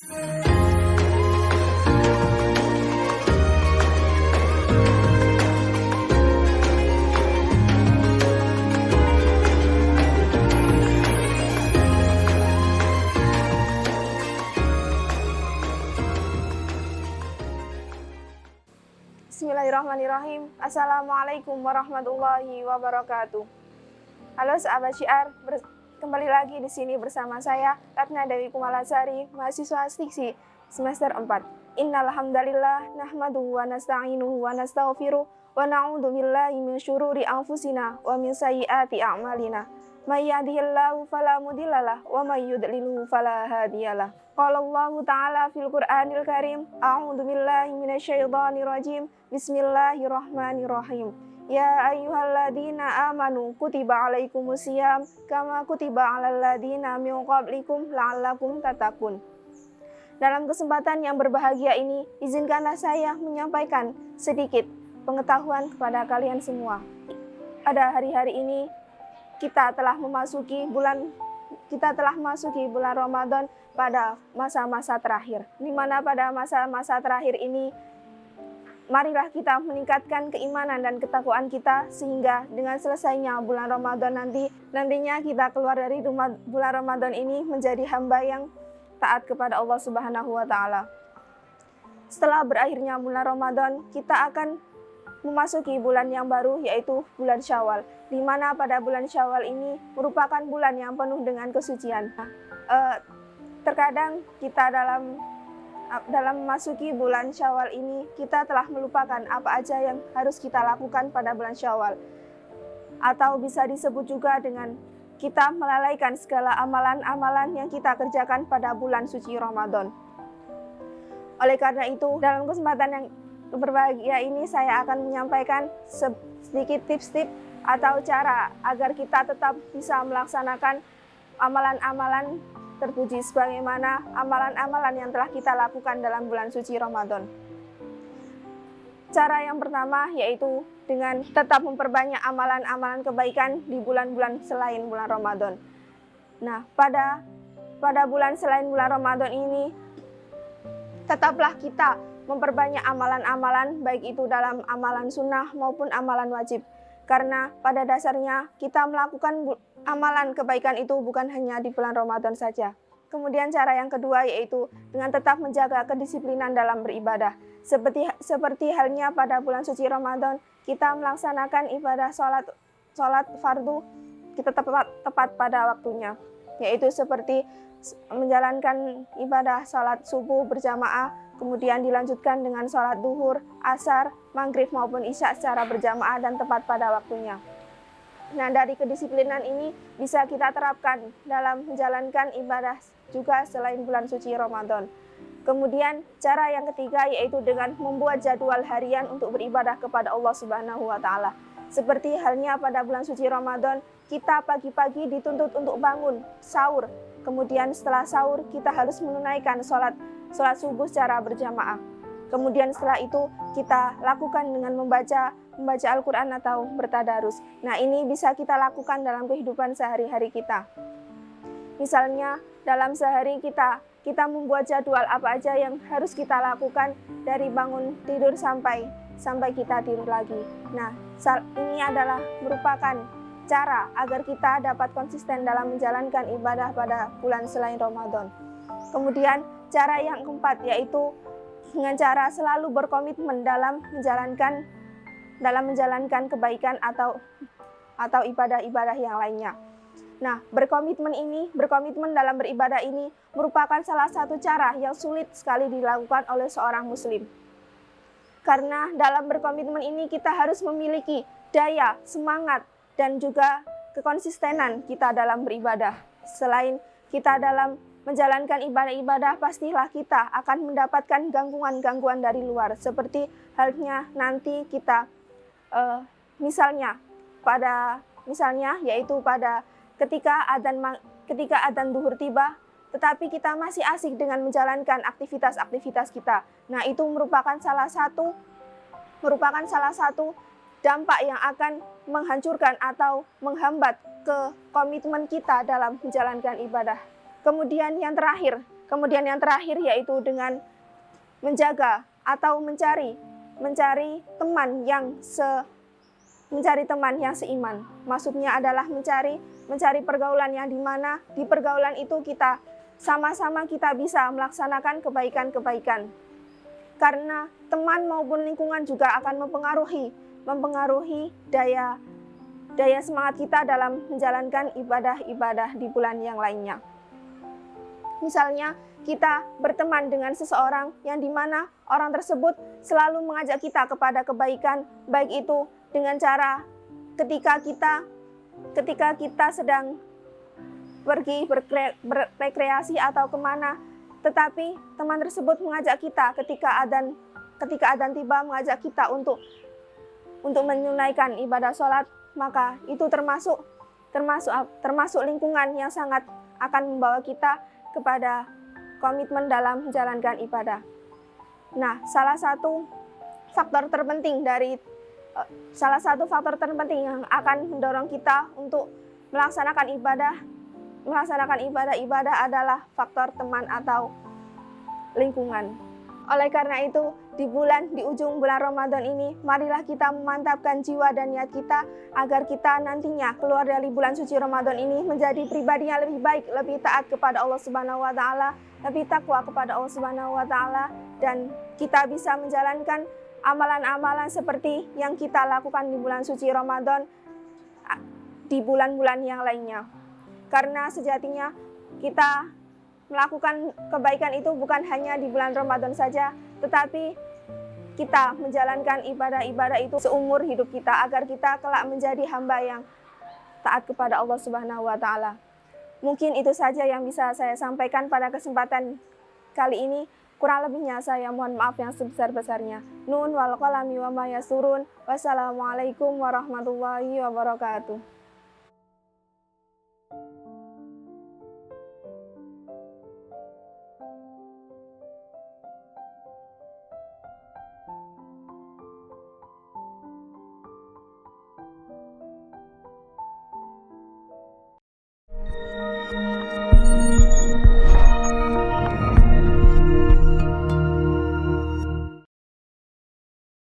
Bismillahirrahmanirrahim. Assalamualaikum warahmatullahi wabarakatuh. Halo sahabat Syiar, kembali lagi di sini bersama saya Ratna Dewi Kumalasari, mahasiswa Stiksi semester 4. Innal hamdalillah nahmaduhu wa nasta'inuhu wa nastaghfiruh wa na'udzu billahi min syururi anfusina wa min sayyiati a'malina. May yahdihillahu fala mudhillalah wa may yudlilhu fala hadiyalah. Qala Allahu ta'ala fil Qur'anil Karim, a'udzu billahi minasyaitonir rajim. Bismillahirrahmanirrahim. Ya ayyuhalladzina amanu kutiba alaikumusiyam kama kutiba alal ladzina min qablikum la'allakum tattaqun. Dalam kesempatan yang berbahagia ini, izinkanlah saya menyampaikan sedikit pengetahuan kepada kalian semua. Pada hari-hari ini kita telah memasuki bulan Ramadan pada masa-masa terakhir. Di mana pada masa-masa terakhir ini marilah kita meningkatkan keimanan dan ketakwaan kita sehingga dengan selesainya bulan Ramadan nantinya kita keluar dari bulan Ramadan ini menjadi hamba yang taat kepada Allah Subhanahu wa taala. Setelah berakhirnya bulan Ramadan, kita akan memasuki bulan yang baru yaitu bulan Syawal. Di mana pada bulan Syawal ini merupakan bulan yang penuh dengan kesucian. Terkadang kita dalam memasuki bulan Syawal ini kita telah melupakan apa aja yang harus kita lakukan pada bulan Syawal. Atau bisa disebut juga dengan kita melalaikan segala amalan-amalan yang kita kerjakan pada bulan suci Ramadan. Oleh karena itu, dalam kesempatan yang berbahagia ini saya akan menyampaikan sedikit tips-tips atau cara agar kita tetap bisa melaksanakan amalan-amalan terpuji sebagaimana amalan-amalan yang telah kita lakukan dalam bulan suci Ramadan. Cara yang pertama yaitu dengan tetap memperbanyak amalan-amalan kebaikan di bulan-bulan selain bulan Ramadan. Nah, pada bulan selain bulan Ramadan ini tetaplah kita memperbanyak amalan-amalan baik itu dalam amalan sunnah maupun amalan wajib. Karena pada dasarnya kita melakukan amalan kebaikan itu bukan hanya di bulan Ramadan saja. Kemudian cara yang kedua yaitu dengan tetap menjaga kedisiplinan dalam beribadah. Seperti halnya pada bulan suci Ramadan, kita melaksanakan ibadah sholat fardu kita tepat pada waktunya. Yaitu seperti menjalankan ibadah sholat subuh berjamaah, kemudian dilanjutkan dengan sholat duhur, asar, maghrib maupun isya secara berjamaah dan tepat pada waktunya. Nah, dari kedisiplinan ini bisa kita terapkan dalam menjalankan ibadah juga selain bulan suci Ramadan. Kemudian cara yang ketiga yaitu dengan membuat jadwal harian untuk beribadah kepada Allah Subhanahu wa taala. Seperti halnya pada bulan suci Ramadan, kita pagi-pagi dituntut untuk bangun, sahur. Kemudian setelah sahur kita harus menunaikan sholat subuh secara berjamaah. Kemudian setelah itu kita lakukan dengan membaca Al-Quran atau bertadarus. Nah, ini bisa kita lakukan dalam kehidupan sehari-hari kita. Misalnya dalam sehari kita membuat jadwal apa aja yang harus kita lakukan dari bangun tidur sampai kita tidur lagi. Nah, ini adalah merupakan cara agar kita dapat konsisten dalam menjalankan ibadah pada bulan selain Ramadan. Kemudian cara yang keempat yaitu dengan cara selalu berkomitmen dalam menjalankan kebaikan atau ibadah-ibadah yang lainnya. Nah, berkomitmen dalam beribadah ini merupakan salah satu cara yang sulit sekali dilakukan oleh seorang muslim. Karena dalam berkomitmen ini kita harus memiliki daya, semangat, dan juga kekonsistenan kita dalam beribadah. Selain kita dalam menjalankan ibadah-ibadah, pastilah kita akan mendapatkan gangguan-gangguan dari luar. Seperti halnya nanti kita, yaitu pada ketika adzan duhur tiba, tetapi kita masih asik dengan menjalankan aktivitas-aktivitas kita. Nah, itu merupakan salah satu dampak yang akan menghancurkan atau menghambat ke komitmen kita dalam menjalankan ibadah. Kemudian yang terakhir, Kemudian yang terakhir yaitu dengan menjaga atau mencari teman yang seiman. Maksudnya adalah mencari pergaulan yang dimana di pergaulan itu kita sama-sama kita bisa melaksanakan kebaikan-kebaikan. Karena teman maupun lingkungan juga akan mempengaruhi daya semangat kita dalam menjalankan ibadah-ibadah di bulan yang lainnya. Misalnya kita berteman dengan seseorang yang dimana orang tersebut selalu mengajak kita kepada kebaikan, baik itu dengan cara ketika kita sedang pergi berrekreasi atau kemana, tetapi teman tersebut mengajak kita ketika adzan tiba, mengajak kita untuk menunaikan ibadah sholat, maka itu termasuk lingkungan yang sangat akan membawa kita kepada komitmen dalam menjalankan ibadah. Nah, salah satu faktor terpenting yang akan mendorong kita untuk melaksanakan ibadah adalah faktor teman atau lingkungan. Oleh karena itu, di ujung bulan Ramadan ini, marilah kita memantapkan jiwa dan niat kita agar kita nantinya keluar dari bulan suci Ramadan ini menjadi pribadi yang lebih baik, lebih taat kepada Allah Subhanahu wa taala, lebih takwa kepada Allah Subhanahu wa taala, dan kita bisa menjalankan amalan-amalan seperti yang kita lakukan di bulan suci Ramadan di bulan-bulan yang lainnya. Karena sejatinya kita melakukan kebaikan itu bukan hanya di bulan Ramadan saja, tetapi kita menjalankan ibadah-ibadah itu seumur hidup kita agar kita kelak menjadi hamba yang taat kepada Allah Subhanahu wa taala. Mungkin itu saja yang bisa saya sampaikan pada kesempatan kali ini. Kurang lebihnya saya mohon maaf yang sebesar-besarnya. Nun wal qalami wa ma yasurun. Wassalamualaikum warahmatullahi wabarakatuh.